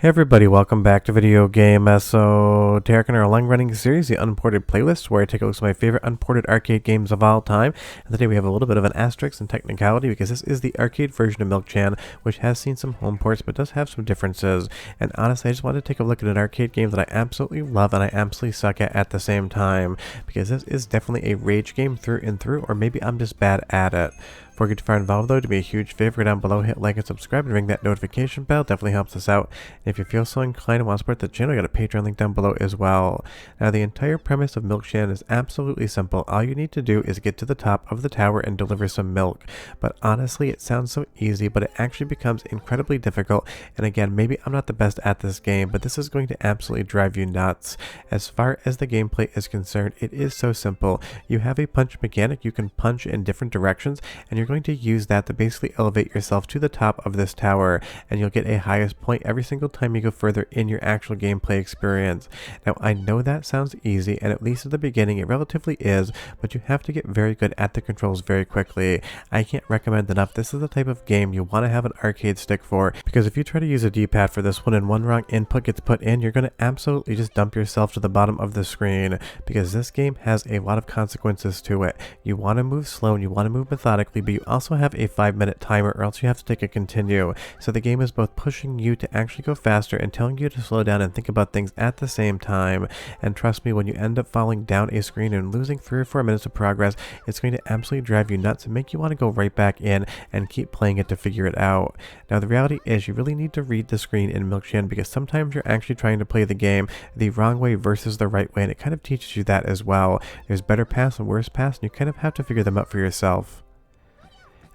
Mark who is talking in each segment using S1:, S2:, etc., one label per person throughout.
S1: Hey everybody, welcome back to Video Game Esoteric in our long-running series, the Unported Playlist, where I take a look at my favorite unported arcade games of all time. And today we have a little bit of an asterisk and technicality because this is the arcade version of Milkchan, which has seen some home ports but does have some differences. And honestly, I just wanted to take a look at an arcade game that I absolutely love and I absolutely suck at the same time, because this is definitely a rage game through and through, or maybe I'm just bad at it. Before we get too far involved though, do me a huge favor, go down below, hit like and subscribe, and ring that notification bell. Definitely helps us out. And if you feel so inclined and want to support the channel, I got a Patreon link down below as well. Now the entire premise of Milkchan is absolutely simple. All you need to do is get to the top of the tower and deliver some milk. But honestly, it sounds so easy, but it actually becomes incredibly difficult. And again, maybe I'm not the best at this game, but this is going to absolutely drive you nuts. As far as the gameplay is concerned, it is so simple. You have a punch mechanic. You can punch in different directions, and you're going to use that to basically elevate yourself to the top of this tower, and you'll get a highest point every single time you go further in your actual gameplay experience. Now I know that sounds easy, and at least at the beginning it relatively is, but you have to get very good at the controls very quickly. I can't recommend enough, this is the type of game you want to have an arcade stick for, because if you try to use a D-pad for this one and one wrong input gets put in, you're going to absolutely just dump yourself to the bottom of the screen, because this game has a lot of consequences to it. You want to move slow and you want to move methodically, but you also have a 5-minute timer, or else you have to take a continue. So the game is both pushing you to actually go faster and telling you to slow down and think about things at the same time. And trust me, when you end up falling down a screen and losing 3 or 4 minutes of progress, it's going to absolutely drive you nuts and make you want to go right back in and keep playing it to figure it out. Now the reality is you really need to read the screen in Milkchan, because sometimes you're actually trying to play the game the wrong way versus the right way, and it kind of teaches you that as well. There's better paths and worse paths, and you kind of have to figure them out for yourself.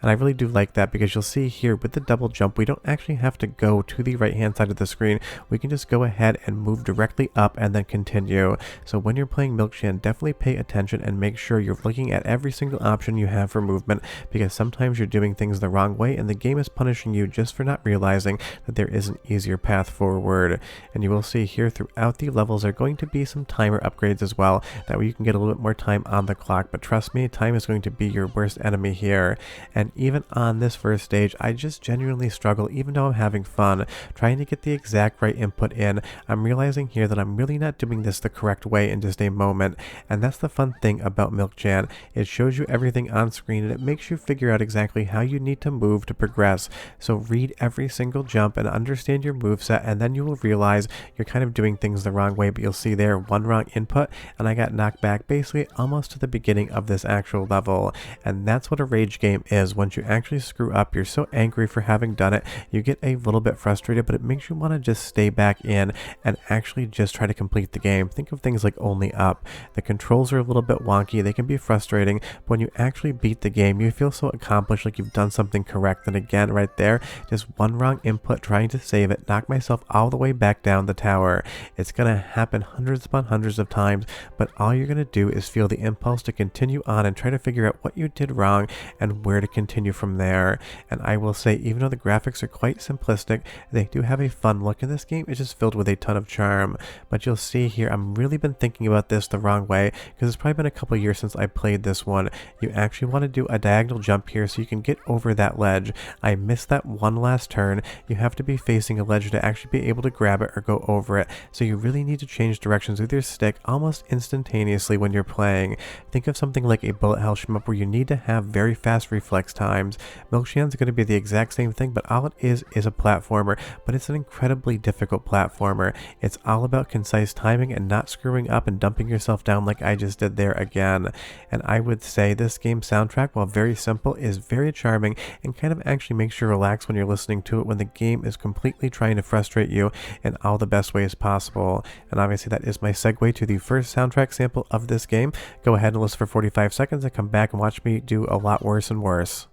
S1: And I really do like that, because you'll see here with the double jump, we don't actually have to go to the right hand side of the screen. We can just go ahead and move directly up and then continue. So when you're playing Milkchan, definitely pay attention and make sure you're looking at every single option you have for movement, because sometimes you're doing things the wrong way and the game is punishing you just for not realizing that there is an easier path forward. And you will see here throughout the levels there are going to be some timer upgrades as well. That way you can get a little bit more time on the clock, but trust me, time is going to be your worst enemy here. And even on this first stage, I just genuinely struggle, even though I'm having fun, trying to get the exact right input in. I'm realizing here that I'm really not doing this the correct way in just a moment, and that's the fun thing about Milkchan. It shows you everything on screen, and it makes you figure out exactly how you need to move to progress. So read every single jump and understand your moveset, and then you will realize you're kind of doing things the wrong way. But you'll see there, one wrong input, and I got knocked back basically almost to the beginning of this actual level. And that's what a rage game is. Once you actually screw up, you're so angry for having done it, you get a little bit frustrated, but it makes you want to just stay back in and actually just try to complete the game. Think of things like Only Up. The controls are a little bit wonky, they can be frustrating, but when you actually beat the game, you feel so accomplished, like you've done something correct. And again, right there, just one wrong input trying to save it, knock myself all the way back down the tower. It's gonna happen hundreds upon hundreds of times, but all you're gonna do is feel the impulse to continue on and try to figure out what you did wrong and where to continue from there. And I will say, even though the graphics are quite simplistic, they do have a fun look, and this game is just filled with a ton of charm. But you'll see here, I've really been thinking about this the wrong way, because it's probably been a couple years since I played this one. You actually want to do a diagonal jump here so you can get over that ledge. I missed that one last turn. You have to be facing a ledge to actually be able to grab it or go over it, so you really need to change directions with your stick almost instantaneously when you're playing. Think of something like a bullet hell shmup where you need to have very fast reflex times. Milkchan's going to be the exact same thing, but all it is a platformer, but it's an incredibly difficult platformer. It's all about concise timing and not screwing up and dumping yourself down like I just did there again. And I would say this game's soundtrack, while very simple, is very charming and kind of actually makes you relax when you're listening to it, when the game is completely trying to frustrate you in all the best ways possible. And obviously that is my segue to the first soundtrack sample of this game. Go ahead and listen for 45 seconds and come back and watch me do a lot worse and worse.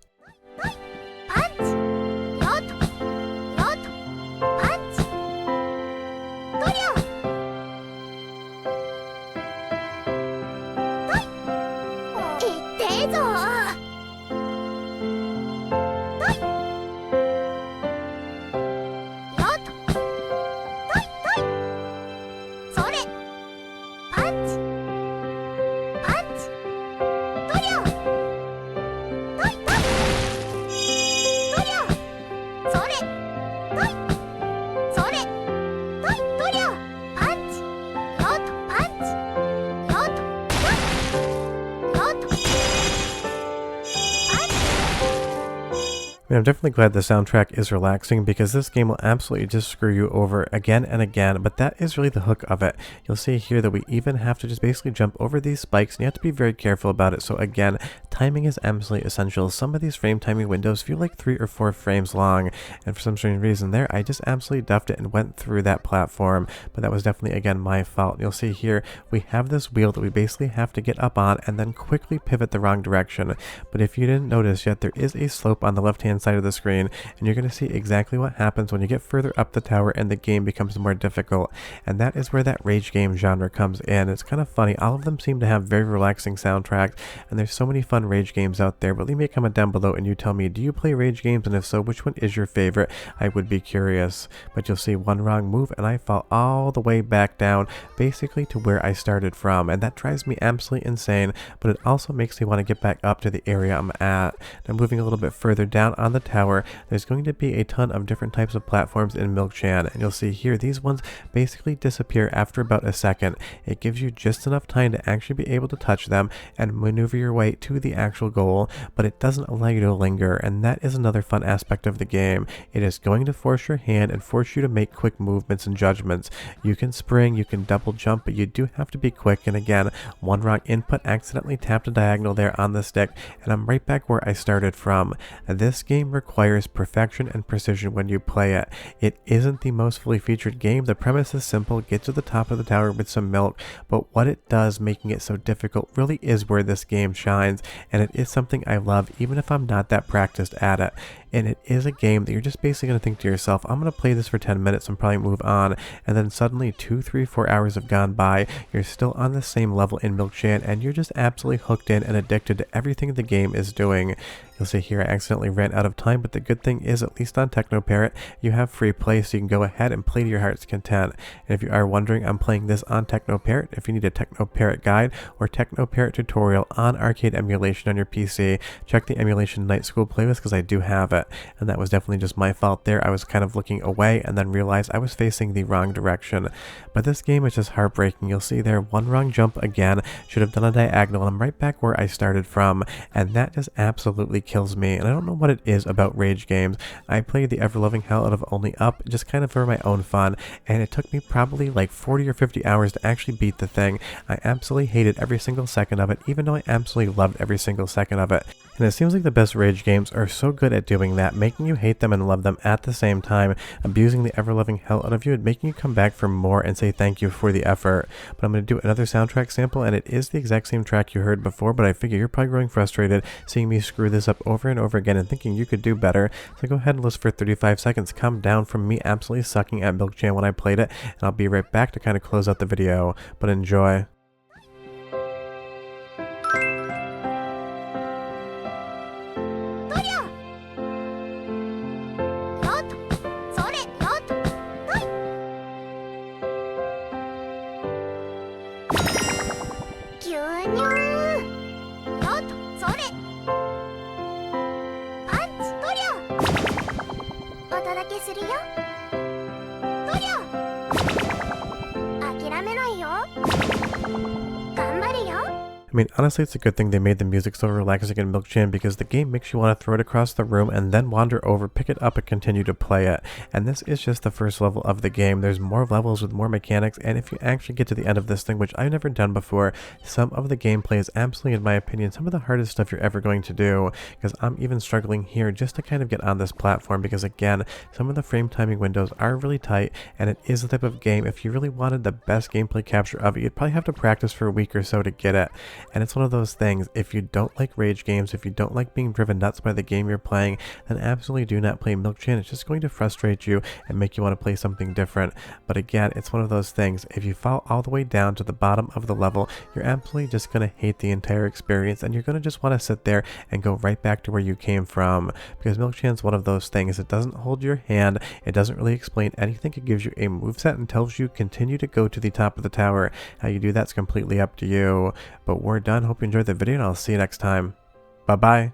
S2: パンチヨッとヨッとパンチトリオトイいってえぞトイヨッとトイトイそれパンチパンチトリオトイトイ
S1: I mean, I'm definitely glad the soundtrack is relaxing because this game will absolutely just screw you over again and again, but that is really the hook of it. You'll see here that we even have to just basically jump over these spikes, and you have to be very careful about it. So again, timing is absolutely essential. Some of these frame timing windows feel like 3 or 4 frames long, and for some strange reason there, I just absolutely duffed it and went through that platform, but that was definitely, again, my fault. You'll see here, we have this wheel that we basically have to get up on and then quickly pivot the wrong direction. But if you didn't notice yet, there is a slope on the left-hand side of the screen, and you're going to see exactly what happens when you get further up the tower and the game becomes more difficult. And that is where that rage game genre comes in. It's kind of funny. All of them seem to have very relaxing soundtracks, and there's so many fun rage games out there. But leave me a comment down below and you tell me, do you play rage games? And if so, which one is your favorite? I would be curious. But you'll see one wrong move and I fall all the way back down, basically to where I started from. And that drives me absolutely insane, but it also makes me want to get back up to the area I'm at. Now moving a little bit further down on the tower, there's going to be a ton of different types of platforms in Milkchan, and you'll see here these ones basically disappear after about a second. It gives you just enough time to actually be able to touch them and maneuver your way to the actual goal, but it doesn't allow you to linger, and that is another fun aspect of the game. It is going to force your hand and force you to make quick movements and judgments. You can spring, you can double jump, but you do have to be quick, and again, one wrong input accidentally tapped a diagonal there on the stick, and I'm right back where I started from. This game requires perfection and precision when you play it. It isn't the most fully featured game. The premise is simple: get to the top of the tower with some milk, but what it does, making it so difficult, really is where this game shines, and it is something I love even if I'm not that practiced at it. And it is a game that you're just basically going to think to yourself, I'm going to play this for 10 minutes and probably move on, and then suddenly 2, 3, 4 hours have gone by, you're still on the same level in Milkchan, and you're just absolutely hooked in and addicted to everything the game is doing. You'll see here I accidentally ran out of time, but the good thing is, at least on TechnoParrot, you have free play, so you can go ahead and play to your heart's content. And if you are wondering, I'm playing this on TechnoParrot. If you need a TechnoParrot guide or TechnoParrot tutorial on arcade emulation on your PC, check the Emulation Night School playlist because I do have it. And that was definitely just my fault there. I was kind of looking away and then realized I was facing the wrong direction. But this game is just heartbreaking. You'll see there, one wrong jump again, should have done a diagonal, and I'm right back where I started from, and that just absolutely kills me. And I don't know what it is about rage games. I played the ever-loving hell out of Only Up just kind of for my own fun, and it took me probably like 40 or 50 hours to actually beat the thing. I absolutely hated every single second of it, even though I absolutely loved every single second of it. And it seems like the best rage games are so good at doing that, making you hate them and love them at the same time, abusing the ever-loving hell out of you and making you come back for more and say thank you for the effort. But I'm going to do another soundtrack sample, and it is the exact same track you heard before, but I figure you're probably growing frustrated seeing me screw this up over and over again and thinking you could do better. So go ahead and listen for 35 seconds. Come down from me absolutely sucking at Milkchan when I played it, and I'll be right back to kind of close out the video. But enjoy.
S2: 牛乳よっとそれパンチとりゃお届けするよとりゃ諦めないよ頑張るよ
S1: I mean, honestly, it's a good thing they made the music so relaxing in Milkchan because the game makes you want to throw it across the room and then wander over, pick it up, and continue to play it. And this is just the first level of the game. There's more levels with more mechanics, and if you actually get to the end of this thing, which I've never done before, some of the gameplay is absolutely, in my opinion, some of the hardest stuff you're ever going to do, because I'm even struggling here just to kind of get on this platform because, again, some of the frame timing windows are really tight, and it is the type of game, if you really wanted the best gameplay capture of it, you'd probably have to practice for a week or so to get it. And it's one of those things, if you don't like rage games, if you don't like being driven nuts by the game you're playing, then absolutely do not play Milkchan. It's just going to frustrate you and make you want to play something different. But again, it's one of those things, if you fall all the way down to the bottom of the level, you're absolutely just going to hate the entire experience, and you're going to just want to sit there and go right back to where you came from. Because Milkchan's one of those things, it doesn't hold your hand, it doesn't really explain anything, it gives you a moveset and tells you continue to go to the top of the tower. How you do that's completely up to you. But we're done. Hope you enjoyed the video, and I'll see you next time. Bye bye.